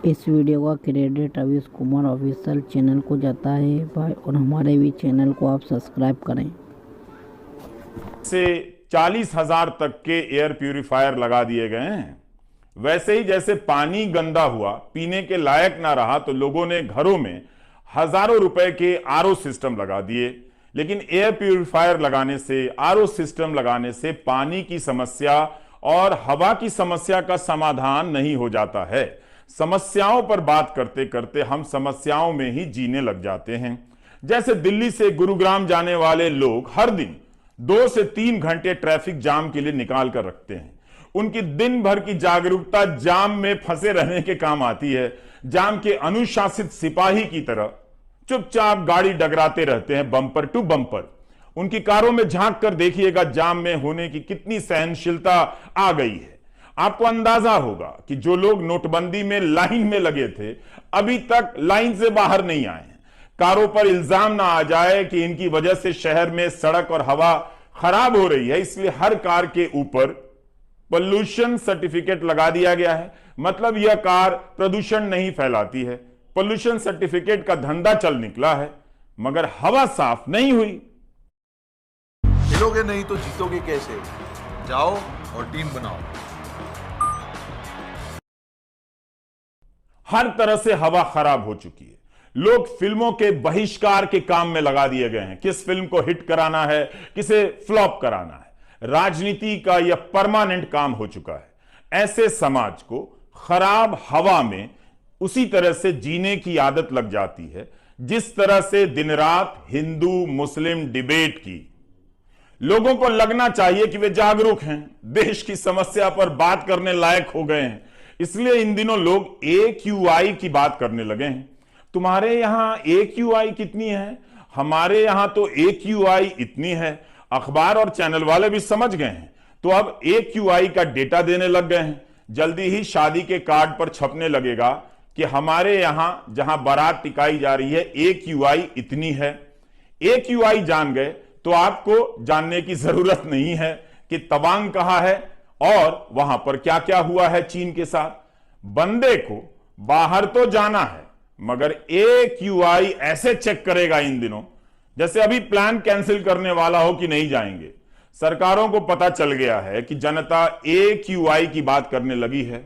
इस वीडियो का credit Ravish Kumar official channel को जाता है भाई, और हमारे भी चैनल को आप सब्सक्राइब करें। से 40,000 तक के एयर प्यूरिफायर लगा दिए गए हैं। वैसे ही जैसे पानी गंदा हुआ, पीने के लायक ना रहा, तो लोगों ने घरों में हजारों रुपए के आरओ सिस्टम लगा दिए। लेकिन एयर प्यूरिफायर लगाने से, आरओ सिस्टम लगाने से पानी की समस्या और हवा की समस्या का समाधान नहीं हो जाता है। समस्याओं पर बात करते करते हम समस्याओं में ही जीने लग जाते हैं। जैसे दिल्ली से गुरुग्राम जाने वाले लोग हर दिन 2 से 3 घंटे ट्रैफिक जाम के लिए निकाल कर रखते हैं। उनकी दिन भर की जागरूकता जाम में फंसे रहने के काम आती है। जाम के अनुशासित सिपाही की तरह चुपचाप गाड़ी डगराते रहते हैं, बम्पर टू बम्पर। उनकी कारों में झांक कर देखिएगा जाम में होने की कितनी सहनशीलता आ गई है। आपको अंदाजा होगा कि जो लोग नोटबंदी में लाइन में लगे थे, अभी तक लाइन से बाहर नहीं आए हैं। कारों पर इल्जाम ना आ जाए कि इनकी वजह से शहर में सड़क और हवा खराब हो रही है, इसलिए हर कार के ऊपर पोल्यूशन सर्टिफिकेट लगा दिया गया है। मतलब यह कार प्रदूषण नहीं फैलाती है। पोल्यूशन सर्टिफिकेट का धंधा चल निकला है, मगर हवा साफ नहीं हुई। खेलोगे नहीं तो जीतोगे कैसे? जाओ और टीम बनाओ। हर तरह से हवा खराब हो चुकी है। लोग फिल्मों के बहिष्कार के काम में लगा दिए गए हैं। किस फिल्म को हिट कराना है, किसे फ्लॉप कराना है, राजनीति का यह परमानेंट काम हो चुका है। ऐसे समाज को खराब हवा में उसी तरह से जीने की आदत लग जाती है जिस तरह से दिन रात हिंदू मुस्लिम डिबेट की। लोगों को लगना चाहिए कि वे जागरूक हैं, देश की समस्या पर बात करने लायक हो गए हैं। इसलिए इन दिनों लोग AQI की बात करने लगे हैं। तुम्हारे यहां AQI कितनी है? हमारे यहां तो AQI इतनी है। अखबार और चैनल वाले भी समझ गए हैं, तो अब AQI का डेटा देने लग गए हैं। जल्दी ही शादी के कार्ड पर छपने लगेगा कि हमारे यहां जहां बारात टिकाई जा रही है, AQI इतनी है। AQI जान गए तो आपको जानने की जरूरत नहीं है कि तवांग कहां है और वहां पर क्या क्या हुआ है चीन के साथ। बंदे को बाहर तो जाना है, मगर AQI ऐसे चेक करेगा इन दिनों जैसे अभी प्लान कैंसिल करने वाला हो कि नहीं जाएंगे। सरकारों को पता चल गया है कि जनता AQI की बात करने लगी है,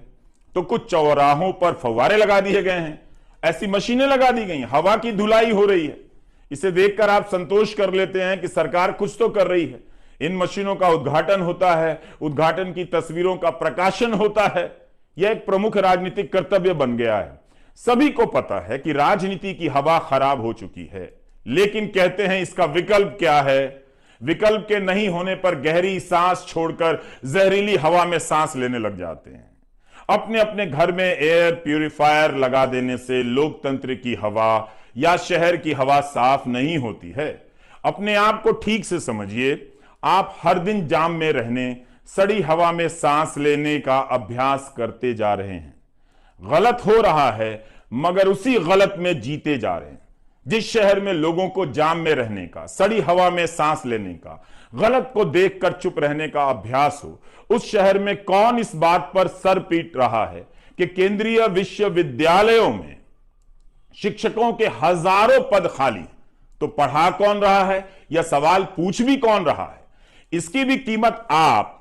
तो कुछ चौराहों पर फव्वारे लगा दिए गए हैं, ऐसी मशीनें लगा दी गई, हवा की धुलाई हो रही है। इसे देखकर आप संतोष कर लेते हैं कि सरकार कुछ तो कर रही है। इन मशीनों का उद्घाटन होता है, उद्घाटन की तस्वीरों का प्रकाशन होता है। यह एक प्रमुख राजनीतिक कर्तव्य बन गया है। सभी को पता है कि राजनीति की हवा खराब हो चुकी है, लेकिन कहते हैं इसका विकल्प क्या है? विकल्प के नहीं होने पर गहरी सांस छोड़कर जहरीली हवा में सांस लेने लग जाते हैं। अपने अपने घर में एयर प्यूरिफायर लगा देने से लोकतंत्र की हवा या शहर की हवा साफ नहीं होती है। अपने आप को ठीक से समझिए। आप हर दिन जाम में रहने, सड़ी हवा में सांस लेने का अभ्यास करते जा रहे हैं। गलत हो रहा है, मगर उसी गलत में जीते जा रहे हैं। जिस शहर में लोगों को जाम में रहने का, सड़ी हवा में सांस लेने का, गलत को देखकर चुप रहने का अभ्यास हो, उस शहर में कौन इस बात पर सर पीट रहा है कि केंद्रीय विश्वविद्यालयों में शिक्षकों के हजारों पद खाली, तो पढ़ा कौन रहा है? यह सवाल पूछ भी कौन रहा है? इसकी भी कीमत आप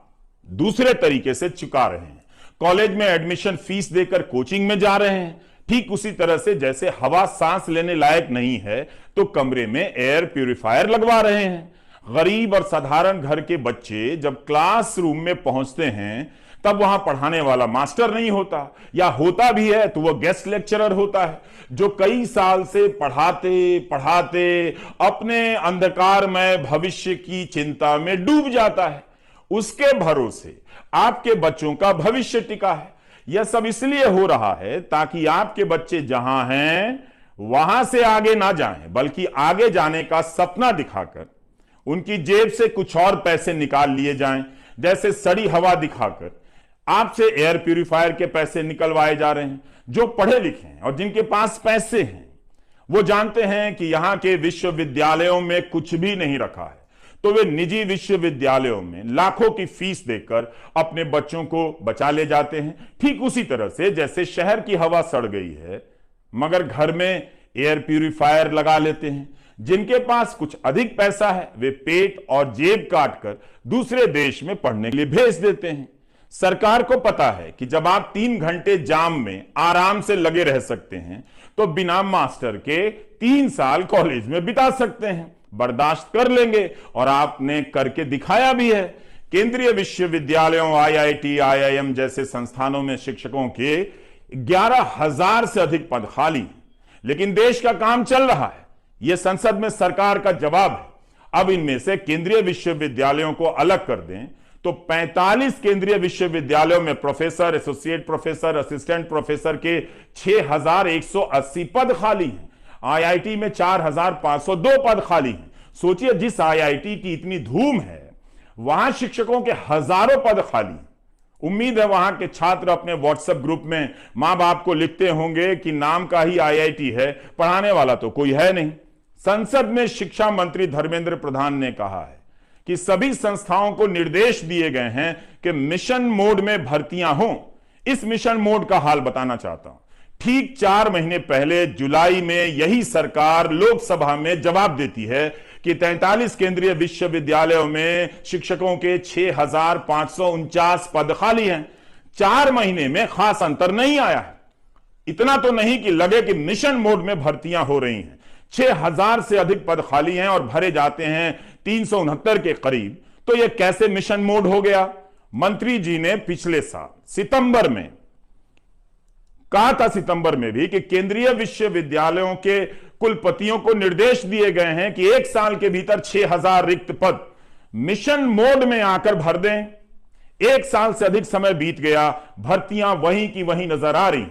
दूसरे तरीके से चुका रहे हैं। कॉलेज में एडमिशन फीस देकर कोचिंग में जा रहे हैं। ठीक उसी तरह से जैसे हवा सांस लेने लायक नहीं है, तो कमरे में एयर प्यूरिफायर लगवा रहे हैं। गरीब और साधारण घर के बच्चे जब क्लासरूम में पहुंचते हैं, तब वहां पढ़ाने वाला मास्टर नहीं होता, या होता भी है तो वह गेस्ट लेक्चरर होता है, जो कई साल से पढ़ाते पढ़ाते अपने अंधकारमय भविष्य की चिंता में डूब जाता है। उसके भरोसे आपके बच्चों का भविष्य टिका है। यह सब इसलिए हो रहा है ताकि आपके बच्चे जहां हैं वहां से आगे ना जाएं, बल्कि आगे जाने का सपना दिखाकर उनकी जेब से कुछ और पैसे निकाल लिए जाएं। जैसे सड़ी हवा दिखाकर आपसे एयर प्यूरिफायर के पैसे निकलवाए जा रहे हैं। जो पढ़े लिखे हैं और जिनके पास पैसे हैं, वो जानते हैं कि यहां के विश्वविद्यालयों में कुछ भी नहीं रखा है, तो वे निजी विश्वविद्यालयों में लाखों की फीस देकर अपने बच्चों को बचा ले जाते हैं। ठीक उसी तरह से जैसे शहर की हवा सड़ गई है मगर घर में एयर प्यूरिफायर लगा लेते हैं। जिनके पास कुछ अधिक पैसा है वे पेट और जेब काटकर दूसरे देश में पढ़ने के लिए भेज देते हैं। सरकार को पता है कि जब आप 3 घंटे जाम में आराम से लगे रह सकते हैं तो बिना मास्टर के 3 साल कॉलेज में बिता सकते हैं, बर्दाश्त कर लेंगे और आपने करके दिखाया भी है। केंद्रीय विश्वविद्यालयों, IIT, IIM जैसे संस्थानों में शिक्षकों के 11,000 से अधिक पद खाली हैं, लेकिन देश का काम चल रहा है। यह संसद में सरकार का जवाब है। अब इनमें से केंद्रीय विश्वविद्यालयों को अलग कर दें तो 45 केंद्रीय विश्वविद्यालयों में professor, associate professor, assistant professor के 6,180 पद खाली हैं। IIT में 4,502 पद खाली हैं। सोचिए, जिस IIT की इतनी धूम है वहां शिक्षकों के हजारों पद खाली हैं। उम्मीद है वहां के छात्र अपने व्हाट्सएप ग्रुप में मां बाप को लिखते होंगे कि नाम का ही IIT है, पढ़ाने वाला तो कोई है नहीं। संसद में शिक्षा मंत्री धर्मेंद्र प्रधान ने कहा है कि सभी संस्थाओं को निर्देश दिए गए हैं कि मिशन मोड में भर्तियां हों। इस मिशन मोड का हाल बताना चाहता हूं। ठीक 4 महीने पहले जुलाई में यही सरकार लोकसभा में जवाब देती है कि 43 केंद्रीय विश्वविद्यालयों में शिक्षकों के 6,549 पद खाली हैं। 4 महीने में खास अंतर नहीं आया है। इतना तो नहीं कि लगे कि मिशन मोड में भर्तियां हो रही हैं। 6,000 से अधिक पद खाली हैं और भरे जाते हैं 369 के करीब। तो यह कैसे मिशन मोड हो गया? मंत्री जी ने पिछले साल सितंबर में कहा था, सितंबर में भी, कि केंद्रीय विश्वविद्यालयों के कुलपतियों को निर्देश दिए गए हैं कि 1 साल के भीतर 6,000 रिक्त पद मिशन मोड में आकर भर दें। 1 साल से अधिक समय बीत गया, भर्तियां वहीं की वहीं नजर आ रही।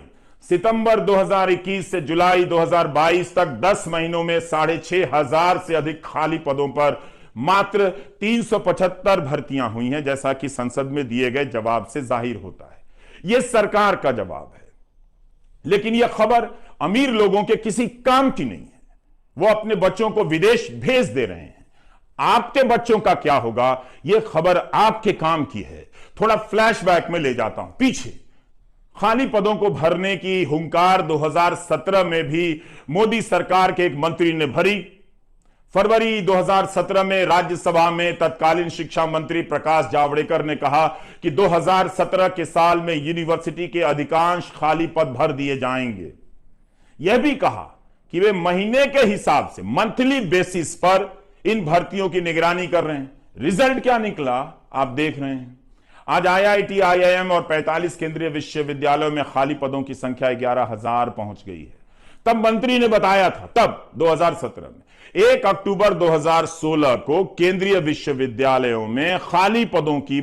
सितंबर 2021 से जुलाई 2022 तक 10 महीनों में 6,500 से अधिक खाली पदों पर मात्र 375 भर्तियां हुई हैं, जैसा कि संसद में दिए गए जवाब से जाहिर होता है। यह सरकार का जवाब है, लेकिन यह खबर अमीर लोगों के किसी काम की नहीं है। वो अपने बच्चों को विदेश भेज दे रहे हैं। आपके बच्चों का क्या होगा, यह खबर आपके काम की है। थोड़ा फ्लैशबैक में ले जाता हूं पीछे। खाली पदों को भरने की हुंकार 2017 में भी मोदी सरकार के एक मंत्री ने भरी। फरवरी 2017 में राज्यसभा में तत्कालीन शिक्षा मंत्री प्रकाश जावड़ेकर ने कहा कि 2017 के साल में यूनिवर्सिटी के अधिकांश खाली पद भर दिए जाएंगे। यह भी कहा कि वे महीने के हिसाब से, मंथली बेसिस पर इन भर्तियों की निगरानी कर रहे हैं। रिजल्ट क्या निकला आप देख रहे हैं। आज IIT, IIM और 45 केंद्रीय विश्वविद्यालयों में खाली पदों की संख्या 11,000 पहुंच गई है। तब मंत्री ने बताया था, तब 2017 में 1 अक्टूबर 2016 को केंद्रीय विश्वविद्यालयों में खाली पदों की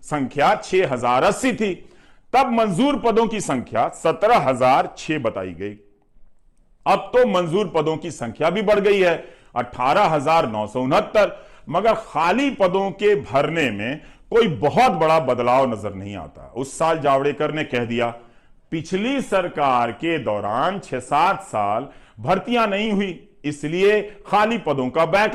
संख्या 6,080 थी। तब मंजूर पदों की संख्या 17,006 बताई गई। अब तो मंजूर पदों की संख्या भी बढ़ गई है, 18,969। मगर खाली पदों के भरने में कोई बहुत बड़ा बदलाव नजर नहीं आता। उस साल जावड़ेकर ने कह दिया, पिछली सरकार के दौरान 6-7 साल भर्तियां नहीं हुई, इसलिए खाली पदों का बैक